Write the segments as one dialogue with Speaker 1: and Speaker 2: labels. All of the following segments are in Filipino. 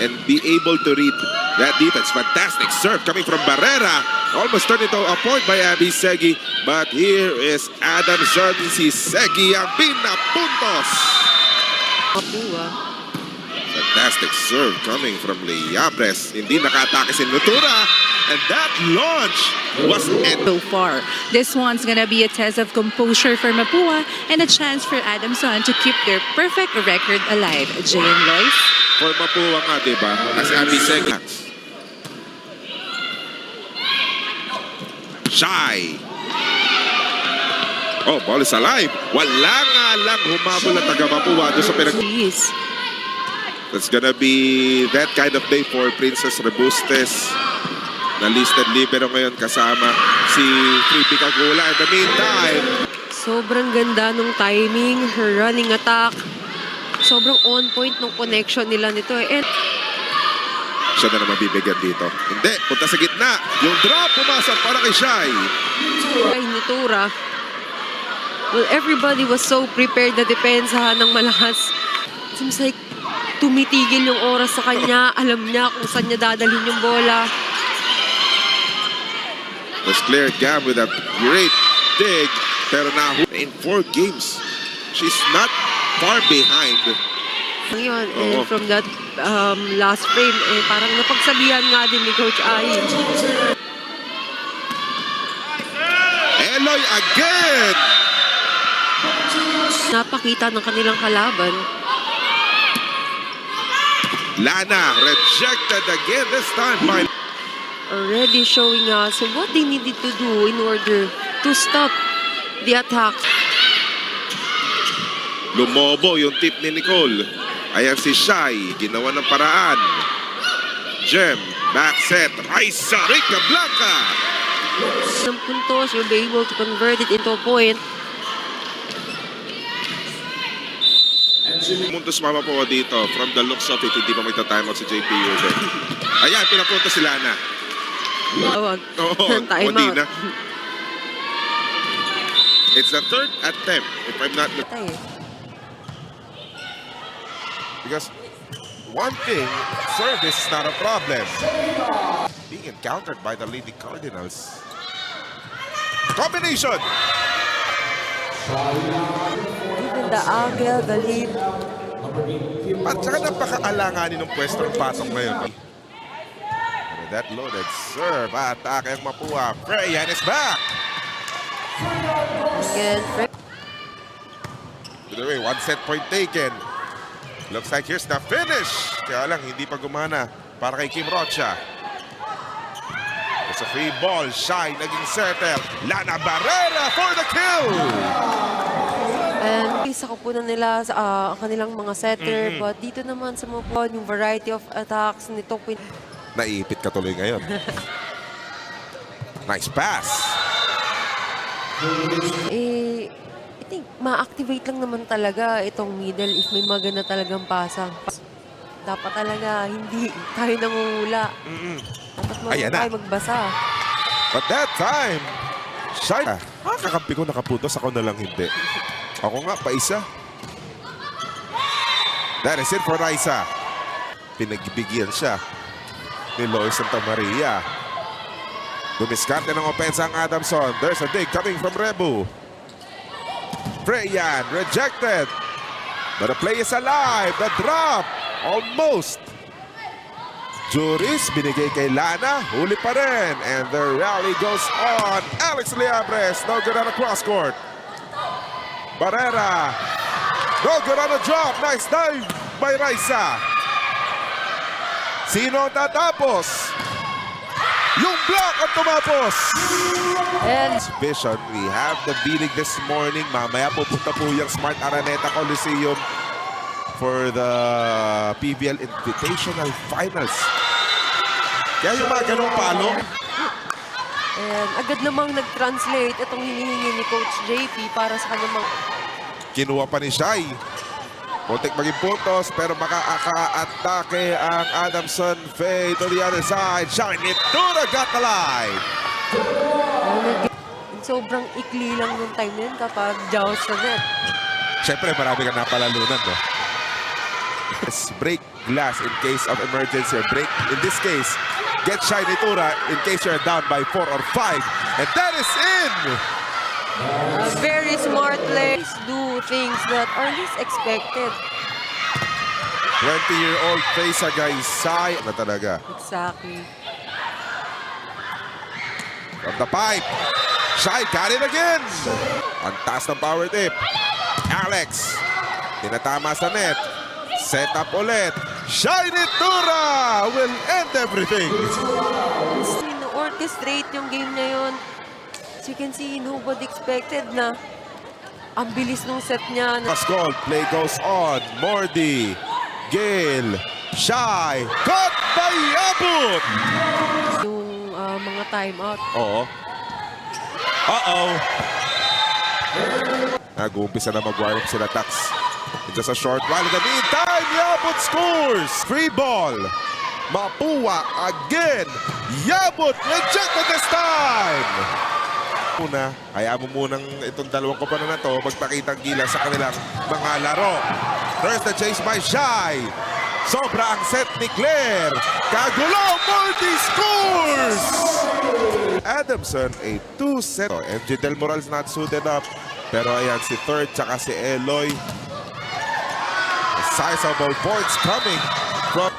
Speaker 1: and be able to read that defense. Fantastic serve coming from Barrera. Almost turned into a point by Abby Segi. But here is Adamson. Si Segi ang pinapuntos. Fantastic serve coming from Liabres. Hindi nakatake si Nutura. And that launch was
Speaker 2: so far. This one's gonna be a test of composure for Mapua and a chance for Adamson to keep their perfect record alive. Jayan Lois.
Speaker 1: for Mapua nga, diba? As Abby Segi. Shy. Oh, ball is alive. Wala nga lang humabol ang taga-Mapua doon sa pinag... That's gonna be that kind of day for Princess Rebustes. Na listed libero ngayon kasama si Freebie Cagula. In the meantime,
Speaker 3: sobrang ganda nung timing, her running attack. Sobrang on point nung connection nila nito. And
Speaker 1: siya na naman bibigyan dito. Hindi, punta sa gitna. Yung drop pumasok para kay Shai.
Speaker 3: kay Nutura. Well, everybody was so prepared na depensahan ng malakas. Seems like tumitigil yung oras sa kanya. Alam niya kung saan niya dadalhin yung bola.
Speaker 1: Was Claire Gam with a great dig. Pero na in 4 games, she's not far behind.
Speaker 3: Ngayon, and from that last frame, parang napagsabihan nga din ni Coach Ai.
Speaker 1: Eloy again!
Speaker 3: Napakita ng kanilang kalaban.
Speaker 1: Lana rejected again this time by...
Speaker 3: Already showing us what they needed to do in order to stop the attack.
Speaker 1: Lumobo yung tip ni Nicole. Ayan si Shai, ginawa ng paraan. Jem, back set, Raisa, Rica Blanca.
Speaker 3: Ng puntos, you'll be able to convert it into a point.
Speaker 1: Muntos mama po dito. From the looks of it, hindi pa magta-timeout si JP Ube. Ayan, pinapunta si Lana.
Speaker 3: Tawag.
Speaker 1: Oo,
Speaker 3: Time
Speaker 1: hindi
Speaker 3: out.
Speaker 1: na. It's the 3rd attempt, if I'm not... Because one thing, service is not a problem. Being encountered by the Lady Cardinals. Combination!
Speaker 3: Even the angle, the lead.
Speaker 1: At saka napaka-alanganin ng pwesto ng patong ngayon. And that loaded serve, atake ang Mapua. Freyan is back!
Speaker 3: Again,
Speaker 1: To the way, 1 set point taken. Looks like here's the finish. Kaya lang, hindi pa gumana para kay Kim Rocha. It's a free ball. Shai naging setter. Lana Barrera for the kill!
Speaker 3: and isa ko po na nila ang kanilang mga setter. But dito naman sa mga yung variety of attacks nito.
Speaker 1: Naiipit ka tuloy ngayon. Nice pass.
Speaker 3: I think ma-activate lang naman talaga itong middle if may maganda talagang pasang. Dapat talaga hindi tayo nangungula. Dapat
Speaker 1: Ayan na.
Speaker 3: tayo magbasa.
Speaker 1: But that time, Shai. Kakampi ko nakaputos, ako na lang hindi. Ako nga, paisa. That is it for Raisa. Pinagbigyan siya ni Lois Santa Maria. Dumiskarte ng opensa ang Adamson. There's a dig coming from Rebu. Freyan rejected. But the play is alive. The drop. Almost. Juris binigay kay Lana. Huli pa rin. And the rally goes on. Alex Liabres. No good on a cross court. Barrera. No good on a drop. Nice dive by Raisa. Sino ang tatapos? Yung block ang tumapos.
Speaker 3: And
Speaker 1: Vision, we have the bilig this morning. Mamaya pupunta po yung Smart Araneta Coliseum for the PBL Invitational Finals. Kaya yung mga ganong palo.
Speaker 3: And agad namang nag-translate itong hinihingi ni Coach JP para sa kanyang mga...
Speaker 1: Kinuha pa ni Shai. Muntik maging puntos pero maka-atake ang Adamson. Fade to the other side. Shai Nitura got the line.
Speaker 3: Sobrang ikli lang nung time na yun kapag jaws sa net.
Speaker 1: Siyempre marami kang napalalunan, no? Break glass in case of emergency. Or break, in this case, get Shai Nitura in case you're down by 4 or 5. And that is in!
Speaker 3: Very smart players do things that are least expected.
Speaker 1: 20-year-old Freysa guys, Sai na talaga.
Speaker 3: Exactly.
Speaker 1: From the pipe, Shai got it again. Ang taas ng power tip. Alex, tinatama sa net. Set up ulit. Shai Nitura will end everything.
Speaker 3: Orchestrate yung game niya yun. As you can see, nobody expected na ang bilis nung set niya.
Speaker 1: Pascal, play goes on. Mordi, Gale, Shai, caught by Abut.
Speaker 3: Yung mga timeout.
Speaker 1: Oo. Uh-oh. Nag-uumpisa na mag-warm up sila Tax. In just a short while. In the meantime, Yabut scores. Free ball. Mapua again. Yabut rejected this time. Una, kaya mo munang itong dalawang koponan na to magpakitang gilas sa kanilang mga laro. There's the chase by Shai. Sobra ang set ni Claire. Kagulo, Morty scores! Adamson, a 2-set. MJ Del Moral's not suited up. Pero ayan, si Third tsaka si Eloy. Sizable points coming from...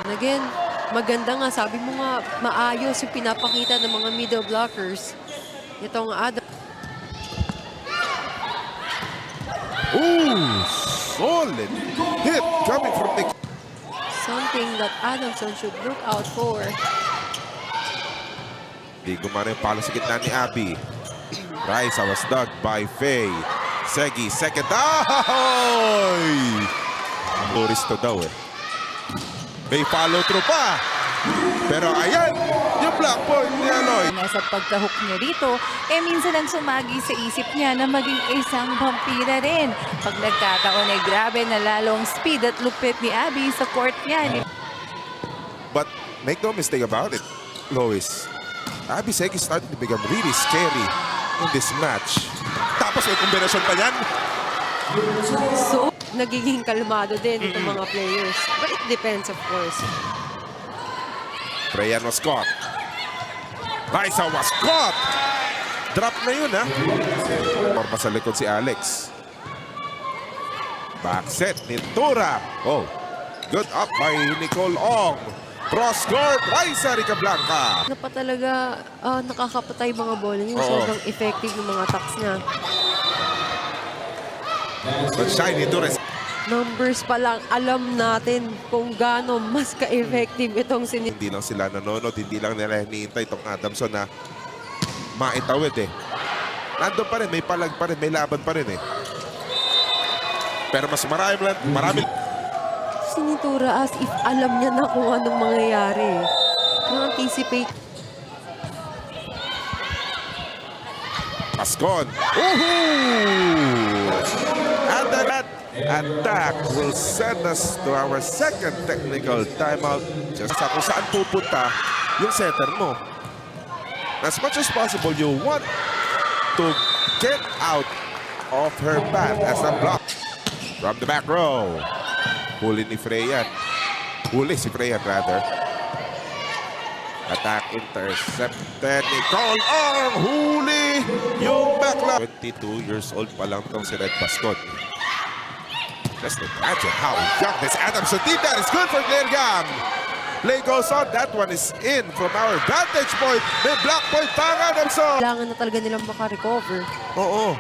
Speaker 3: And again, maganda nga. Sabi mo nga, maayos yung pinapakita ng mga middle blockers. Itong Adam.
Speaker 1: Ooh, solid hit coming from the...
Speaker 3: Something that Adamson should look out for.
Speaker 1: Di gumana yung palo sa gitna ni Abby. Raisa was dug by Faye. Segi, second. Ahoy! Tourist to daw eh. May follow through pa. Pero ayan, yung black point ni Aloy.
Speaker 2: Nasa pagkahook niya dito, minsan ang sumagi sa isip niya na maging isang vampira rin. Pag nagkataon ay grabe na lalong speed at lupit ni Abby sa court niya.
Speaker 1: But make no mistake about it, Lois. Abby Segi started to become really scary in this match. Tapos may kombinasyon pa yan.
Speaker 3: So, nagiging kalmado din itong mga players. But it depends, of course.
Speaker 1: Freyan was caught. Raisa was caught. Drop na yun, ha? Forma sa likod si Alex. Back set ni Tura. Oh, good up by Nicole Ong. Cross court, Raisa Rica Blanca.
Speaker 3: Na pa talaga nakakapatay mga bola niya.
Speaker 1: Oo.
Speaker 3: Sobrang effective yung mga attacks niya.
Speaker 1: But shiny Tura.
Speaker 3: Numbers pa lang, alam natin kung gaano mas ka-effective itong
Speaker 1: Hindi lang sila nanonood, hindi lang nila hinihintay itong Adamson na maitawid eh. Nandun pa rin, may palag pa rin, may laban pa rin eh. Pero mas marami.
Speaker 3: Sinitura as if alam niya na kung anong mangyayari. Na-anticipate.
Speaker 1: Pascon. Woohoo! And that attack will send us to our second technical timeout. Just sa kung saan pupunta yung setter mo. As much as possible, you want to get out of her path as a block. From the back row. Huli ni Freyan. Huli si Freyan rather. Attack intercepted. Nicole Ong. Huli yung backline. 22 years old pa lang itong si Red Pascon. Just imagine how young this Adamson did that. It's good for Claire Gam. Play goes on. That one is in from our vantage point. May black point pang Adamson.
Speaker 3: Kailangan na talaga nilang makarecover.
Speaker 1: Oo.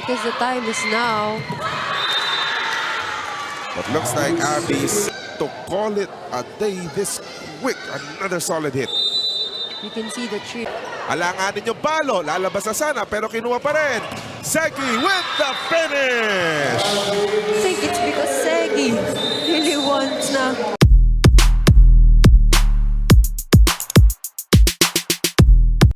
Speaker 3: Because the time is now.
Speaker 1: But looks like Abby's to call it a day this quick. Another solid hit.
Speaker 3: You can see the tree.
Speaker 1: Alanganin yung balo. Lalabas na sana pero kinuha pa rin. Segi with the finish.